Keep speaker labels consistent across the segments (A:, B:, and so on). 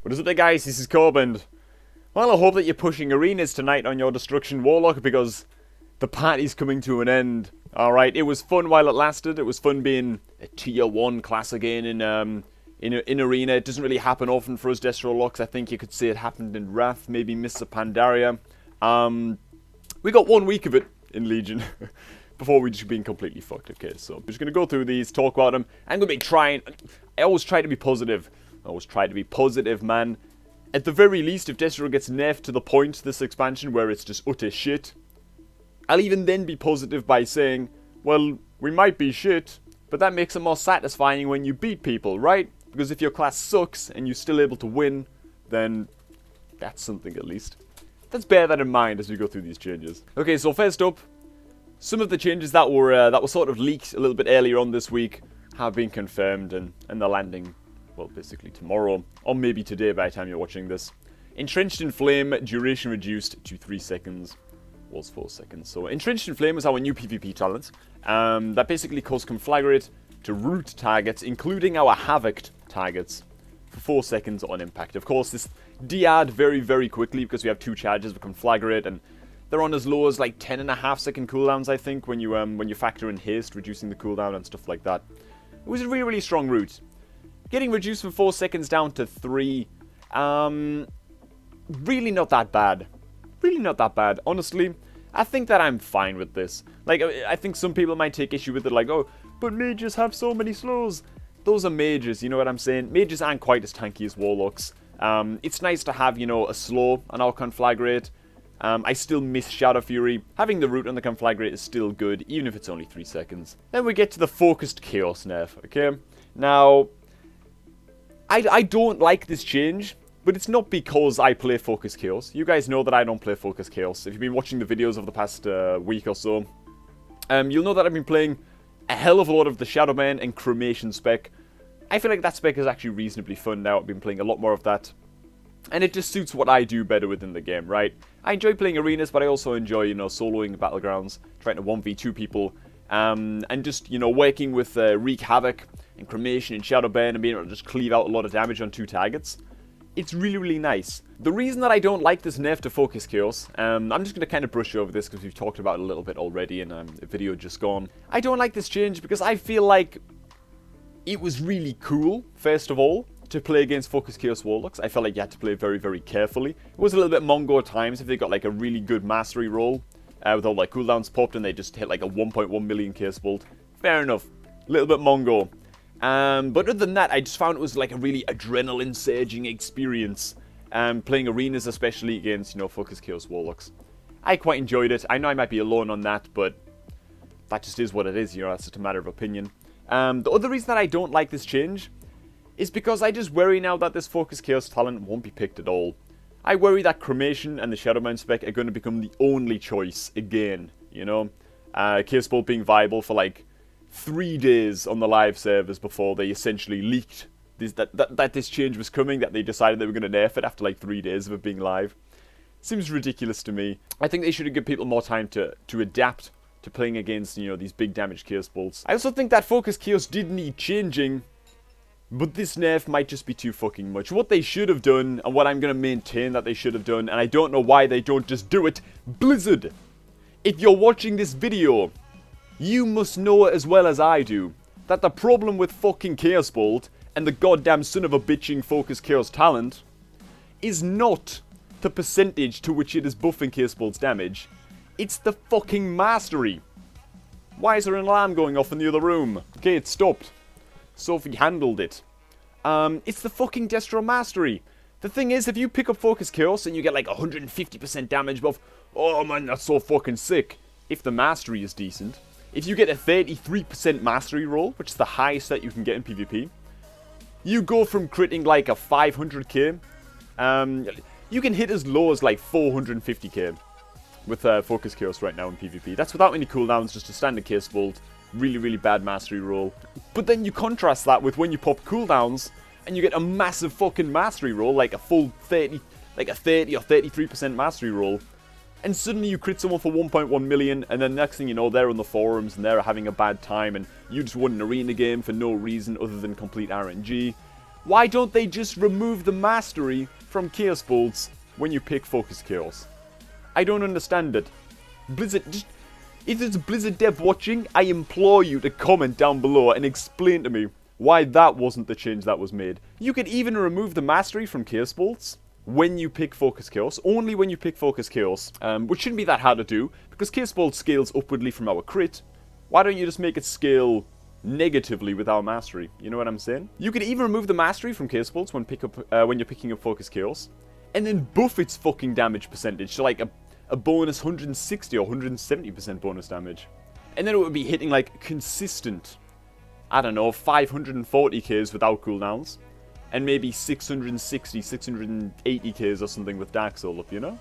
A: What is up there, guys? This is Corbin. Well, I hope that you're pushing arenas tonight on your Destruction Warlock, because the party's coming to an end. Alright, it was fun while it lasted. It was fun being a tier 1 class again in Arena. It doesn't really happen often for us Destro Locks. I think you could say it happened in Wrath, maybe Mr. Pandaria. We got 1 week of it in Legion before we just being completely fucked. Okay, so I'm just going to go through these, talk about them. I'm going to be trying... I always try to be positive. Man. At the very least, if Destro gets nerfed to the point this expansion where it's just utter shit, I'll even then be positive by saying, well, we might be shit, but that makes it more satisfying when you beat people, right? Because if your class sucks and you're still able to win, then that's something at least. Let's bear that in mind as we go through these changes. Okay, so first up, some of the changes that were sort of leaked a little bit earlier on this week have been confirmed, and they're landing, well, basically tomorrow, or maybe today by the time you're watching this. Entrenched in Flame, duration reduced to 3 seconds. Was 4 seconds. So Entrenched in Flame is our new PvP talent. That basically causes Conflagrate to root targets, including our Havoked targets, for 4 seconds on impact. Of course, this de-add very, very quickly because we have 2 charges of Conflagrate, and they're on as low as like 10.5 second cooldowns, I think, when you factor in haste, reducing the cooldown and stuff like that. It was a really, really strong root. Getting reduced from 4 seconds down to 3, really not that bad. Really not that bad. Honestly, I think that I'm fine with this. Like, I think some people might take issue with it, like, oh, but mages have so many slows. Those are mages, you know what I'm saying? Mages aren't quite as tanky as warlocks. It's nice to have, you know, a slow on our Conflagrate. I still miss Shadow Fury. Having the root on the Conflagrate is still good, even if it's only 3 seconds. Then we get to the Focused Chaos nerf, okay? Now, I don't like this change, but it's not because I play Focused Chaos. You guys know that I don't play Focused Chaos. If you've been watching the videos over the past week or so, you'll know that I've been playing a hell of a lot of the Shadowburn and Cremation spec. I feel like that spec is actually reasonably fun now. I've been playing a lot more of that. And it just suits what I do better within the game, right? I enjoy playing arenas, but I also enjoy, you know, soloing battlegrounds, trying to 1v2 people, and just, you know, working with Wreak Havoc and Cremation and Shadowburn and being able to just cleave out a lot of damage on 2 targets. It's really, really nice. The reason that I don't like this nerf to Focus Chaos, I'm just going to kind of brush over this because we've talked about it a little bit already in a video just gone. I don't like this change because I feel like it was really cool, first of all, to play against Focus Chaos Warlocks. I felt like you had to play very, very carefully. It was a little bit Mongo at times if they got like a really good mastery roll with all like cooldowns popped and they just hit like a 1.1 million Chaos Bolt. Fair enough. A little bit Mongo. But other than that, I just found it was like a really adrenaline-surging experience, playing arenas especially against, you know, Focus Chaos Warlocks. I quite enjoyed it. I know I might be alone on that, but that just is what it is, you know, that's just a matter of opinion. The other reason that I don't like this change is because I just worry now that this Focus Chaos talent won't be picked at all. I worry that Cremation and the Shadowburn spec are going to become the only choice again, you know? Chaos Bolt being viable for like 3 days on the live servers before they essentially leaked that this change was coming, that they decided they were going to nerf it after like 3 days of it being live. Seems ridiculous to me. I think they should give people more time to adapt to playing against, you know, these big damage Chaos Bolts. I also think that Focus Chaos did need changing, but this nerf might just be too fucking much. What they should have done, and what I'm going to maintain that they should have done, and I don't know why they don't just do it, Blizzard, if you're watching this video, you must know as well as I do that the problem with fucking Chaos Bolt and the goddamn son of a bitching Focus Chaos talent is not the percentage to which it is buffing Chaos Bolt's damage. It's the fucking mastery. Why is there an alarm going off in the other room? Okay, it stopped. Sophie handled it. It's the fucking Destro Mastery. The thing is, if you pick up Focus Chaos and you get like 150% damage buff, oh man, that's so fucking sick. If the mastery is decent. If you get a 33% mastery roll, which is the highest that you can get in PvP, you go from critting like a 500k, you can hit as low as like 450k with Focus Chaos right now in PvP. That's without any cooldowns, just a standard Chaos Bolt, really, really bad mastery roll. But then you contrast that with when you pop cooldowns, and you get a massive fucking mastery roll, like a full 30, like a 30 or 33% mastery roll, and suddenly you crit someone for 1.1 million, and then next thing you know, they're on the forums, and they're having a bad time, and you just won an arena game for no reason other than complete RNG. Why don't they just remove the mastery from Chaos Bolts when you pick Focus Chaos? I don't understand it. Blizzard, just, if there's a Blizzard dev watching, I implore you to comment down below and explain to me why that wasn't the change that was made. You could even remove the mastery from Chaos Bolts when you pick Focus Chaos, only when you pick Focus Chaos, which shouldn't be that hard to do, because Chaos Bolt scales upwardly from our crit. Why don't you just make it scale negatively with our mastery? You know what I'm saying? You could even remove the mastery from Chaos Bolts when you're picking up Focus Chaos, and then buff its fucking damage percentage to like a bonus 160 or 170% bonus damage. And then it would be hitting like consistent, I don't know, 540Ks without cooldowns. And maybe 660, 680Ks or something with Dark Soul up, you know?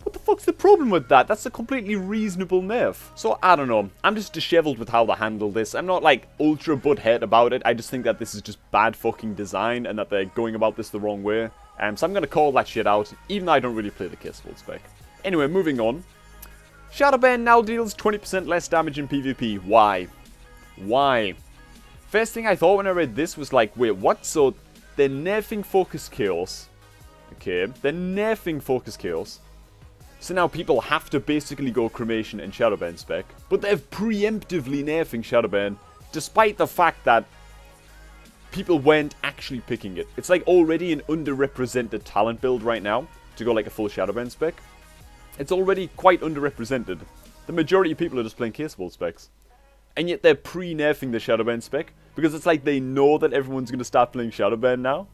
A: What the fuck's the problem with that? That's a completely reasonable nerf. So, I don't know. I'm just disheveled with how they handle this. I'm not, like, ultra butthead about it. I just think that this is just bad fucking design and that they're going about this the wrong way. So I'm going to call that shit out, even though I don't really play the Chaos Bolt spec. Anyway, moving on. Shadowburn now deals 20% less damage in PvP. Why? Why? First thing I thought when I read this was like, wait, what? So, they're nerfing Focus Chaos. Okay, they're nerfing Focus Chaos. So now people have to basically go Cremation and Shadowburn spec. But they're preemptively nerfing Shadowburn, despite the fact that people weren't actually picking it. It's like already an underrepresented talent build right now, to go like a full Shadowburn spec. It's already quite underrepresented. The majority of people are just playing Chaos Bolt specs. And yet they're pre-nerfing the Shadowburn spec, because it's like they know that everyone's going to start playing Shadowburn now.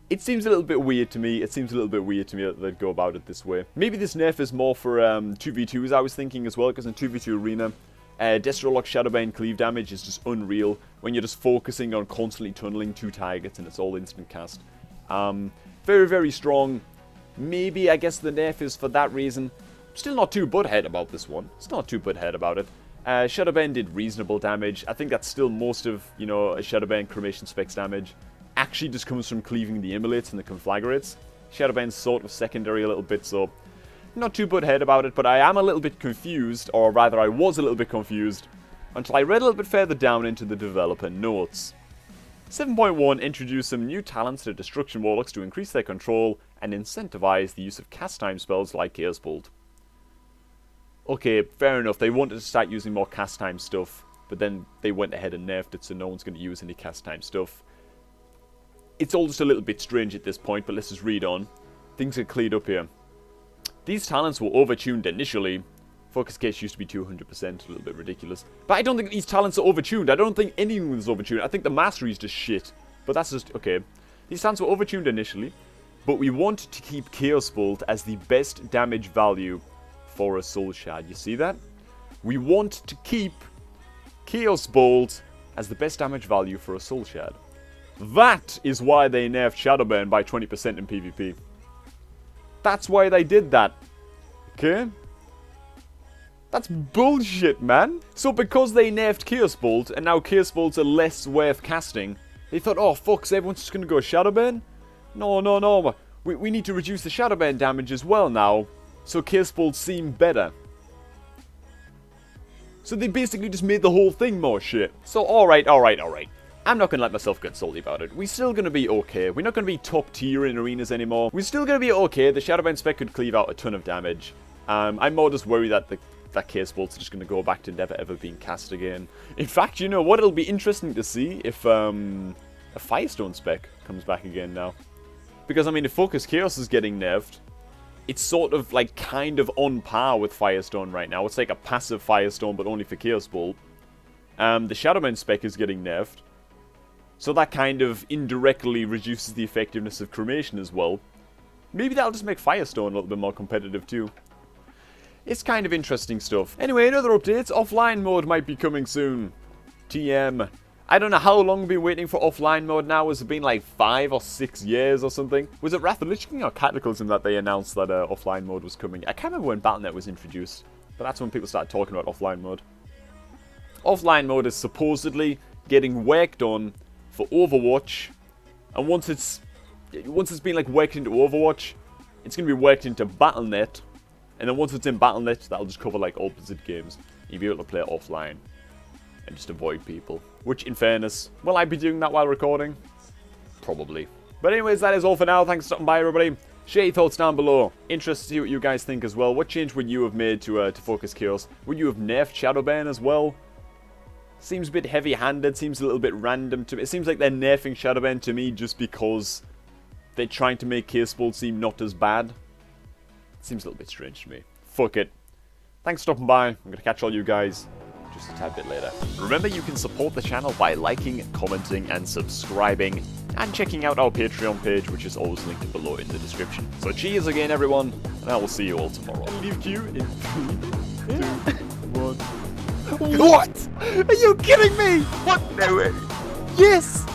A: It seems a little bit weird to me. It seems a little bit weird to me that they'd go about it this way. Maybe this nerf is more for 2v2s, I was thinking as well, because in 2v2 Arena, Destro Lock Shadowburn cleave damage is just unreal when you're just focusing on constantly tunneling 2 targets and it's all instant cast. Very, very strong. Maybe, I guess the nerf is for that reason. Still not too butthead about this one. Still not too butthead about it. Shadowburn did reasonable damage. I think that's still most of, you know, a Shadowburn Cremation specs damage. Actually just comes from cleaving the Immolates and the Conflagrates. Shadowburn's sort of secondary a little bit, so not too butthead about it, but I am a little bit confused, or rather I was a little bit confused, until I read a little bit further down into the developer notes. 7.1 introduced some new talents to Destruction Warlocks to increase their control and incentivize the use of cast time spells like Chaos Bolt. Okay, fair enough, they wanted to start using more cast time stuff, but then they went ahead and nerfed it so no one's going to use any cast time stuff. It's all just a little bit strange at this point, but let's just read on. Things get cleared up here. These talents were overtuned initially. Focus Case used to be 200%, a little bit ridiculous. But I don't think these talents are overtuned. I don't think anything was overtuned. I think the mastery is just shit. But that's just, okay. These talents were overtuned initially, but we want to keep Chaos Bolt as the best damage value for a Soul Shard. You see that? We want to keep Chaos Bolt as the best damage value for a Soul Shard. That is why they nerfed Shadowburn by 20% in PvP. That's why they did that. Okay? That's bullshit, man. So because they nerfed Chaos Bolt, and now Chaos Bolts are less worth casting, they thought, oh fuck, so everyone's just gonna go Shadowburn? No. We need to reduce the Shadowburn damage as well now, so Chaos Bolts seem better. So they basically just made the whole thing more shit. So alright. I'm not going to let myself get salty about it. We're still going to be okay. We're not going to be top tier in arenas anymore. We're still going to be okay. The Shadowburn spec could cleave out a ton of damage. I'm more just worried that that Chaos Bolts are just going to go back to never ever being cast again. In fact, you know what? It'll be interesting to see if a Firestone spec comes back again now. Because, I mean, if Focus Chaos is getting nerfed, it's sort of like kind of on par with Firestone right now. It's like a passive Firestone, but only for Chaos Bolt. The Shadowburn spec is getting nerfed. So that kind of indirectly reduces the effectiveness of Cremation as well. Maybe that'll just make Firestone a little bit more competitive too. It's kind of interesting stuff. Anyway, in other updates, offline mode might be coming soon. TM. I don't know how long we've been waiting for offline mode now. Has it been like 5 or 6 years or something? Was it Wrath of the Lich King or Cataclysm that they announced that offline mode was coming? I can't remember when Battle.net was introduced, but that's when people started talking about offline mode. Offline mode is supposedly getting worked on for Overwatch, and once it's been like worked into Overwatch, it's gonna be worked into Battle.net, and then once it's in Battle.net, that'll just cover like all Blizzard games. You'll be able to play it offline. and just avoid people. Which, in fairness, will I be doing that while recording? Probably. But anyways, that is all for now. Thanks for stopping by, everybody. Share your thoughts down below. Interested to see what you guys think as well. What change would you have made to Focus Chaos? Would you have nerfed Shadowburn as well? Seems a bit heavy-handed. Seems a little bit random to me. It seems like they're nerfing Shadowburn to me just because they're trying to make Chaos Bolt seem not as bad. Seems a little bit strange to me. Fuck it. Thanks for stopping by. I'm going to catch all you guys just a tad bit later. Remember, you can support the channel by liking, commenting, and subscribing, and checking out our Patreon page, which is always linked below in the description. So cheers again, everyone, and I will see you all tomorrow. Leave you in 3, 2, 1. What? Are you kidding me? What? No way. Yes!